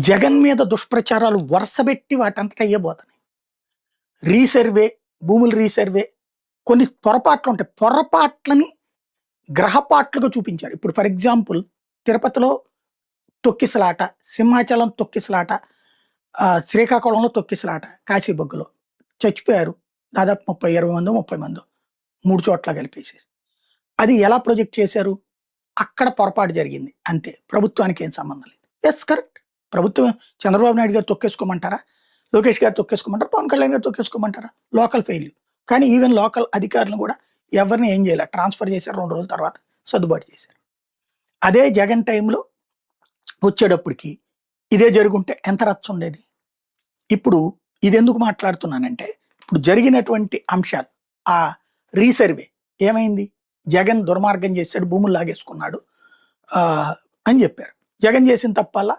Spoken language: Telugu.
జగన్ మీద దుష్ప్రచారాలు వరుసబెట్టి వాటంతట అయ్యబోతున్నాయి. రీసర్వే, భూముల రీసర్వే కొన్ని పొరపాట్లు ఉంటాయి. పొరపాట్లని గ్రహపాట్లుగా చూపించాడు. ఇప్పుడు ఫర్ ఎగ్జాంపుల్ తిరుపతిలో తొక్కిసలాట, సింహాచలం తొక్కిసలాట, శ్రీకాకుళంలో తొక్కిసలాట, కాశీబొగ్గులో చచ్చిపోయారు. దాదాపు 20 మందో 30 మందో 3 చోట్ల కలిపేసేసి. అది ఎలా ప్రొజెక్ట్ చేశారు? అక్కడ పొరపాటు జరిగింది అంతే. ప్రభుత్వానికి ఏం సంబంధం లేదు. Yes correct. ప్రభుత్వం చంద్రబాబు నాయుడు గారు తొక్కేసుకోమంటారా? లోకేష్ గారు తొక్కేసుకోమంటారా? పవన్ కళ్యాణ్ గారు తొక్కేసుకోమంటారా? Local failure. కానీ ఈవెన్ లోకల్ అధికారులను కూడా ఎవరిని ఏం చేయాలి, ట్రాన్స్ఫర్ చేశారు. 2 రోజుల తర్వాత సర్దుబాటు చేశారు. అదే జగన్ టైంలో వచ్చేటప్పటికి ఇదే జరుగుంటే ఎంత రచ్చ ఉండేది. ఇప్పుడు ఇది ఎందుకు మాట్లాడుతున్నానంటే, ఇప్పుడు జరిగినటువంటి అంశాలు, ఆ రీసర్వే ఏమైంది? జగన్ దుర్మార్గం చేశాడు, భూములు లాగేసుకున్నాడు అని చెప్పారు. జగన్ చేసిన తప్పల్లా